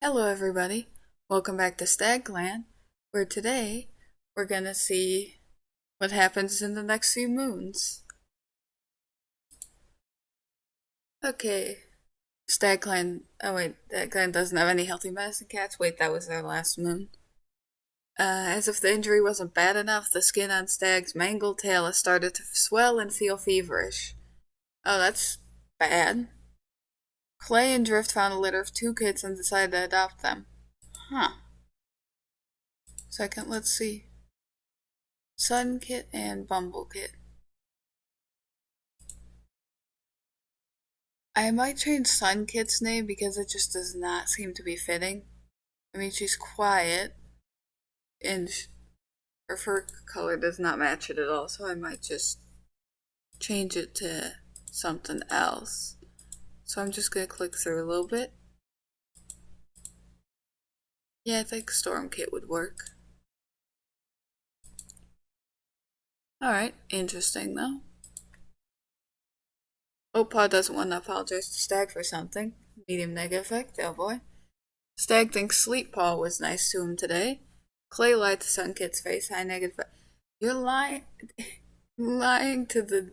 Hello everybody, welcome back to StagClan, where today we're gonna see what happens in the next few moons. Okay, StagClan, oh wait, that clan doesn't have any healthy medicine cats, wait, that was their last moon. As if the injury wasn't bad enough, the skin on Stag's mangled tail has started to swell and feel feverish. Oh, that's bad. Clay and Drift found a litter of two kids and decided to adopt them. Huh. Second, let's see. Sun Kit and Bumble Kit. I might change Sun Kit's name because it just does not seem to be fitting. I mean, she's quiet, and her fur color does not match it at all, so I might just change it to something else. So I'm just gonna click through a little bit. Yeah, I think Storm Kit would work. Alright, interesting though. Opa doesn't want to apologize to Stag for something. Medium negative effect, oh boy. Stag thinks Sleep Paw was nice to him today. Clay lied to Sun Kit's face, high negative effect. You're lying, lying to the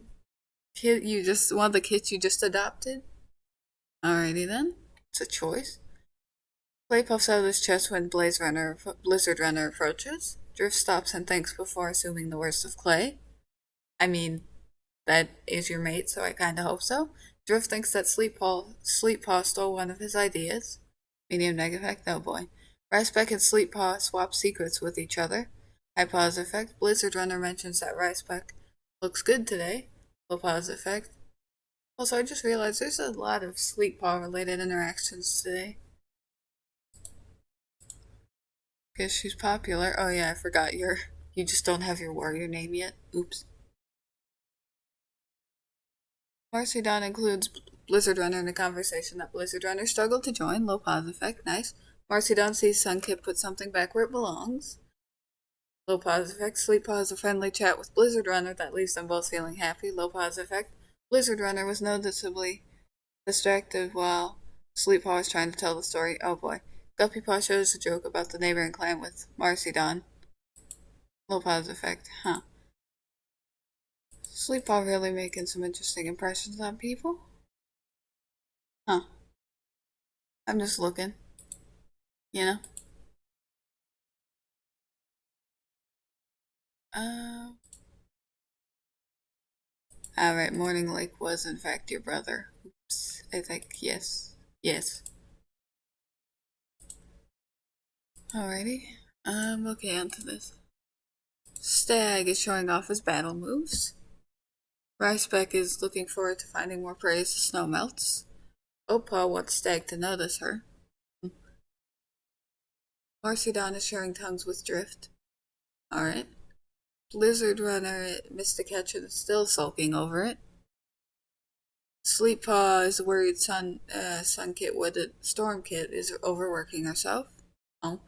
kid you just, one of the kids you just adopted? Alrighty then, it's a choice. Clay puffs out of his chest when Blizzard Runner approaches. Drift stops and thinks before assuming the worst of Clay. I mean, that is your mate, so I kinda hope so. Drift thinks that Sleep Paw stole one of his ideas. Medium negative effect, oh boy. Riceback and Sleep Paw swap secrets with each other. High positive effect. Blizzard Runner mentions that Riceback looks good today. Low positive effect. Also, I just realized there's a lot of Sleep Paw related interactions today. Because she's popular. Oh yeah, I forgot you just don't have your warrior name yet. Oops. Marcy Dawn includes Blizzard Runner in a conversation that Blizzard Runner struggled to join. Low positive effect, nice. Marcy Dawn sees Sunkip put something back where it belongs. Low positive effect. Sleep Paw has a friendly chat with Blizzard Runner that leaves them both feeling happy. Low positive effect. Blizzard Runner was noticeably distracted while Sleep Paw was trying to tell the story. Oh boy. Guppy Paw shows a joke about the neighboring clan with Marcy Dawn. Low positive effect, huh. Sleep Paw really making some interesting impressions on people? Huh. I'm just looking, you know? Uh, alright, Morning Lake was in fact your brother. Oops, I think, yes. Yes. Alrighty. Okay, on to this. Stag is showing off his battle moves. Riceback is looking forward to finding more prey as the snow melts. Opal wants Stag to notice her. Marcydon is sharing tongues with Drift. Alright. Blizzard Runner missed a catch and is still sulking over it. Sleep Paw is worried Sun Kit Wooded Storm Kit is overworking herself. Oh.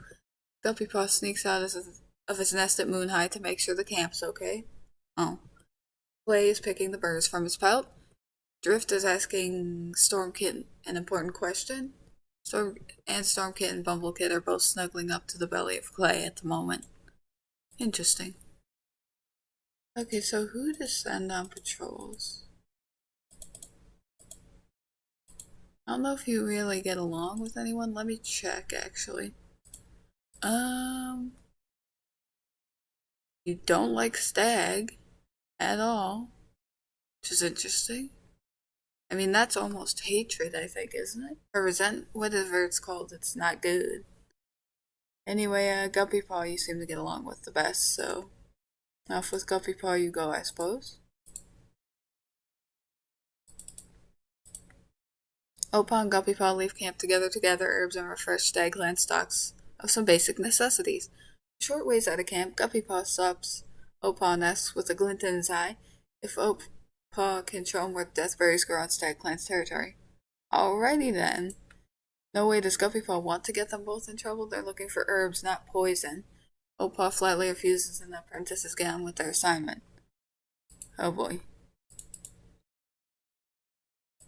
Guppy Paw sneaks out of his nest at Moon High to make sure the camp's okay. Oh. Clay is picking the birds from his pout. Drift is asking Storm Kit an important question. Storm Kit and Bumble Kit are both snuggling up to the belly of Clay at the moment. Interesting. Okay, so who to send on patrols? I don't know if you really get along with anyone. Let me check, actually. You don't like Stag at all, which is interesting. I mean, that's almost hatred, I think, isn't it? Or whatever it's called. It's not good. Anyway, Guppy Paw you seem to get along with the best, so off with Guppy Paw you go, I suppose. Opa and Guppy Paw leave camp together to gather herbs and refresh StagClan stocks of some basic necessities. A short ways out of camp, Guppy Paw stops Opa and asks with a glint in his eye if Opa can show him where the deathberries grow on StagClan's territory. Alrighty then. No way does Guppy Paw want to get them both in trouble. They're looking for herbs, not poison. Opa flatly refuses and the apprentices get on with their assignment. Oh boy.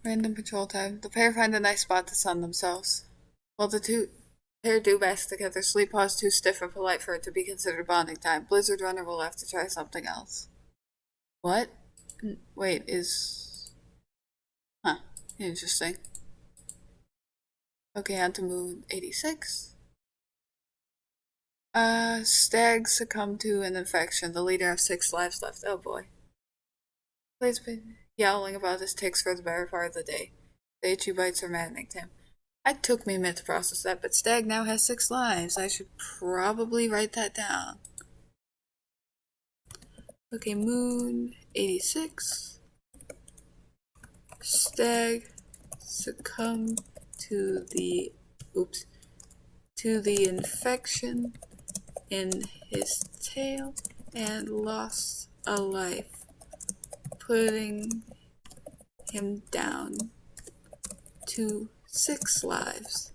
Random patrol time. The pair find a nice spot to sun themselves. Well, the two Pair do best together. Sleep Paw's too stiff and polite for it to be considered bonding time. Blizzard Runner will have to try something else. What? Wait, is... Huh. Interesting. Okay, on to Moon 86. Stag succumbed to an infection. The leader has 6 lives left. Oh boy. Clay's been yowling about his ticks for the better part of the day. The itchy bites are maddening to him. It took me a minute to process that, but Stag now has 6 lives. I should probably write that down. Okay, Moon 86. Stag succumbed to the infection in his tail and lost a life, putting him down to 6 lives.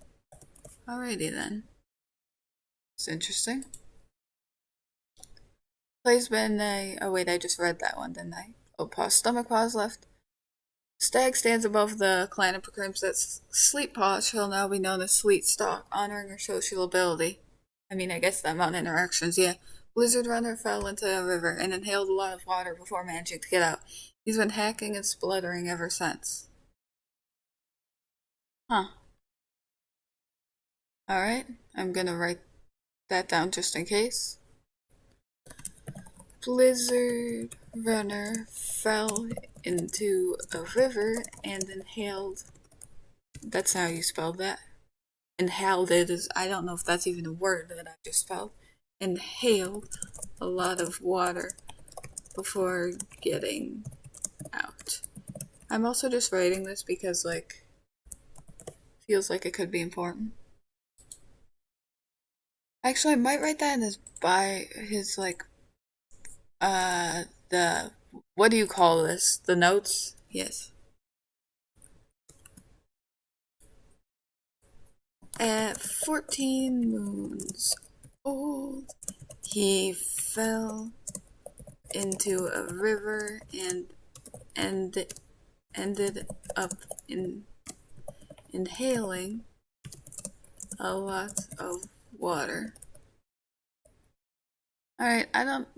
Alrighty then. It's interesting. Clay's been oh wait, I just read that one, didn't I? Oh, pause. Stomach pause left. Stag stands above the clan and proclaims that Sleep Paw shall now be known as Sleet Stalk, honoring her social ability. I mean, I guess the amount of interactions, yeah. Blizzard Runner fell into a river and inhaled a lot of water before managing to get out. He's been hacking and spluttering ever since. Huh. Alright, I'm gonna write that down just in case. Blizzard Runner fell into a river and inhaled. That's how you spelled that. Inhaled it is. I don't know if that's even a word that I just spelled. Inhaled a lot of water before getting out. I'm also just writing this because, like, feels like it could be important. Actually, I might write that in his like, the, what do you call this? The notes? Yes. At 14 moons old, he fell into a river and ended up inhaling a lot of water. Alright,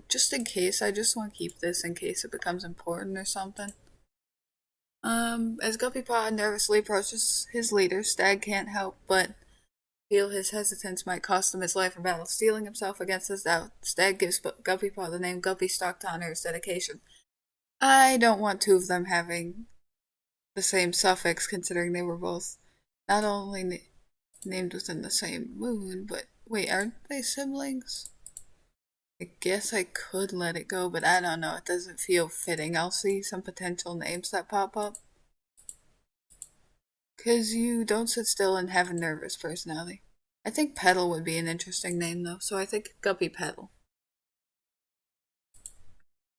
just in case, I just want to keep this in case it becomes important or something. As Guppy Paw nervously approaches his leader, Stag can't help but feel his hesitance might cost him his life in battle. Steeling himself against his doubt, Stag gives Guppy Paw the name Guppy Stalk to honor his dedication. I don't want 2 of them having the same suffix, considering they were both not only named within the same moon, but wait, aren't they siblings? I guess I could let it go, but I don't know, it doesn't feel fitting. I'll see some potential names that pop up. Because you don't sit still and have a nervous personality. I think Petal would be an interesting name, though, so I think Guppy Petal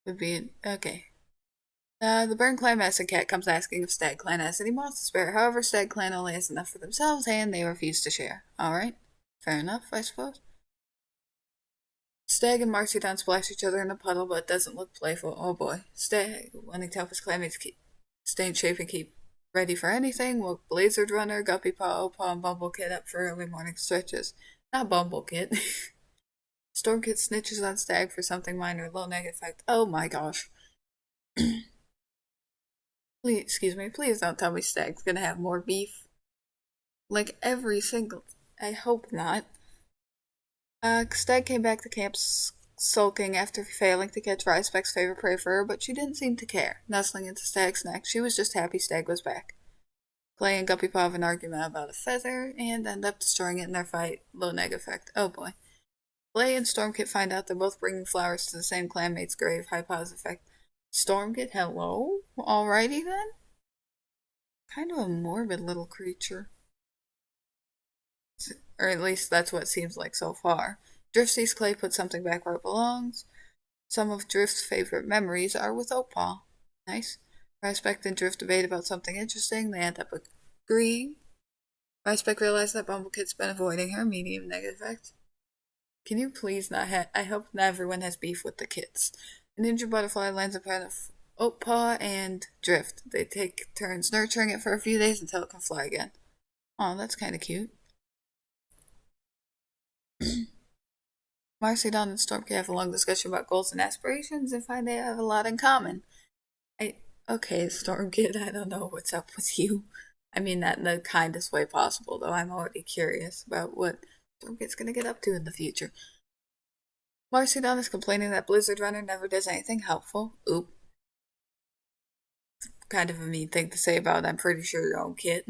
would be okay. The Burn Clan Master Cat comes asking if StagClan has any moss to spare. However, StagClan only has enough for themselves, and they refuse to share. Alright, fair enough, I suppose. Stag and Marcy splash each other in a puddle, but it doesn't look playful. Oh boy. Stag, wanting to help his clanmates stay in shape and keep ready for anything, woke Blizzard Runner, Guppy Paw, Opaw, and Bumblecit up for early morning stretches. Not Bumblecit. Stormkit snitches on Stag for something minor, low negative effect. Oh my gosh. Please, excuse me, please don't tell me Stag's gonna have more beef. Like every single. I hope not. Stag came back to camp sulking after failing to catch Ryspec's favorite prey for her, but she didn't seem to care. Nestling into Stag's neck, she was just happy Stag was back. Clay and Guppy Paw have an argument about a feather and end up destroying it in their fight. Low neg effect. Oh boy. Clay and Stormkit find out they're both bringing flowers to the same clanmate's grave. High positive effect. Stormkit, hello? Alrighty then? Kind of a morbid little creature. Or at least that's what it seems like so far. Drift sees Clay put something back where it belongs. Some of Drift's favorite memories are with Opaw. Nice. Ryspec and Drift debate about something interesting. They end up agreeing. Ryspec realizes that Bumblecit's been avoiding her. Medium negative effect. Can you please not I hope not everyone has beef with the kits. A ninja butterfly lands upon Opaw and Drift. They take turns nurturing it for a few days until it can fly again. Oh, that's kind of cute. Marcy, Dawn, and Storm can have a long discussion about goals and aspirations and find they have a lot in common. I okay, Storm Kid, I don't know what's up with you. I mean that in the kindest way possible, though I'm already curious about what Storm Kid's gonna get up to in the future. Marcy Dawn is complaining that Blizzard Runner never does anything helpful. Oop. Kind of a mean thing to say about I'm pretty sure your own kid.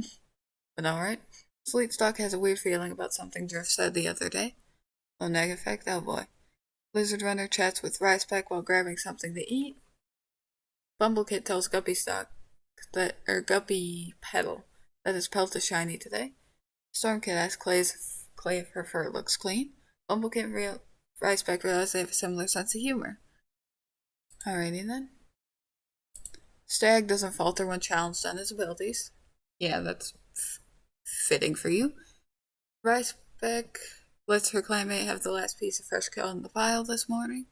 But alright. Sleetstalk has a weird feeling about something Drift said the other day. Oh, negative effect? Oh boy. Blizzard Runner chats with Ricepack while grabbing something to eat. Bumblecit tells Guppy Petal that his pelt is shiny today. Stormkit asks Clay if her fur looks clean. Bumblecit and Ricepack realize they have a similar sense of humor. Alrighty then. Stag doesn't falter when challenged on his abilities. Yeah, that's fitting for you. Ricepack lets her clanmate have the last piece of fresh kill in the pile this morning.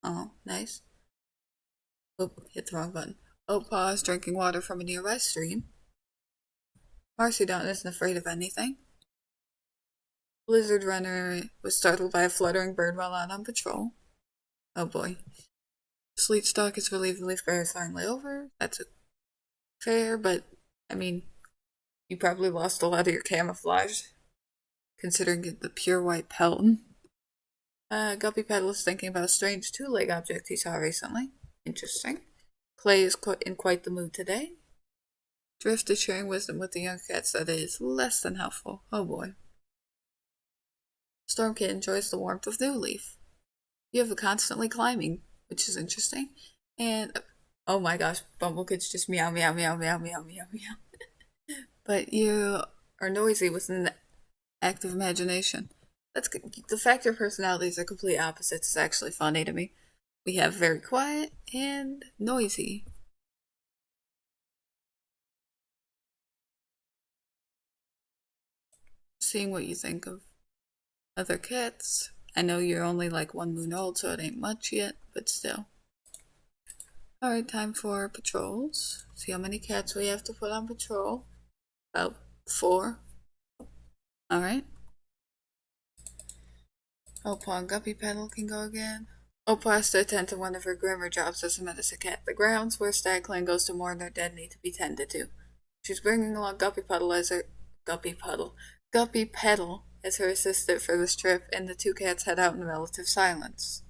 Oh, nice. Oop, hit the wrong button. Opa is drinking water from a nearby stream. Marcy Dawn isn't afraid of anything. Blizzard Runner was startled by a fluttering bird while out on patrol. Oh boy. Sleetstalk is relieved the leaf bear is finally over. That's fair, but I mean, you probably lost a lot of your camouflage, considering the pure white pelt. Guppy Petal is thinking about a strange two-leg object he saw recently. Interesting. Clay is in quite the mood today. Drift is sharing wisdom with the young cats that is less than helpful. Oh boy. Stormkit enjoys the warmth of New Leaf. You have a constantly climbing, which is interesting. And oh my gosh, Bumblecit's just meow meow meow meow meow meow meow. But you are noisy with an active imagination. That's good. The fact your personalities are complete opposites is actually funny to me. We have very quiet and noisy. Seeing what you think of other cats. I know you're only like 1 moon old, so it ain't much yet, but still. Alright, time for patrols. See how many cats we have to put on patrol. About 4. Alright. Opa and Guppy Petal can go again. Opa has to attend to one of her grimmer jobs as a medicine cat. The grounds where StagClan goes to mourn their dead need to be tended to. She's bringing along Guppy Petal as her assistant for this trip, and the two cats head out in relative silence.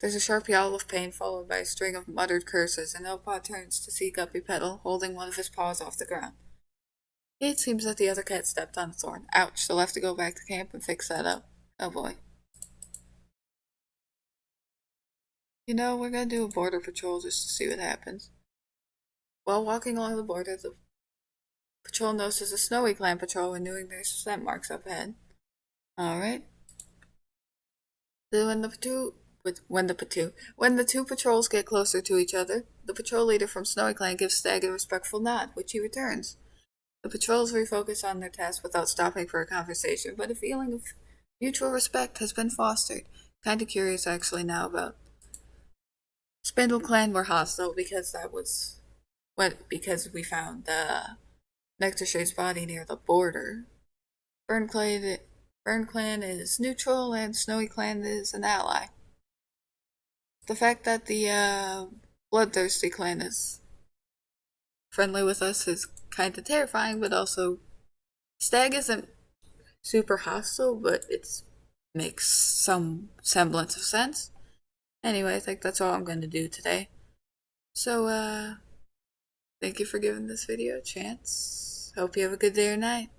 There's a sharp yowl of pain followed by a string of muttered curses, and Opa turns to see Guppy Petal holding one of his paws off the ground. It seems that the other cat stepped on a thorn. Ouch, they'll have to go back to camp and fix that up. Oh boy. You know, we're gonna do a border patrol just to see what happens. While walking along the border, the patrol notices a Snowy Clan patrol renewing their scent marks up ahead. Alright. When the two patrols get closer to each other, the patrol leader from Snowy Clan gives Stag a respectful nod, which he returns. The patrols refocus on their task without stopping for a conversation, but a feeling of mutual respect has been fostered. Kinda curious actually now about Spindle Clan were hostile because because we found Nectarshade's body near the border. Burn Clan is neutral and Snowy Clan is an ally. The fact that the Bloodthirsty Clan is friendly with us is kinda terrifying, but also Stag isn't super hostile, but it makes some semblance of sense. Anyway, I think that's all I'm going to do today. So, thank you for giving this video a chance. Hope you have a good day or night.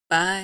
Bye.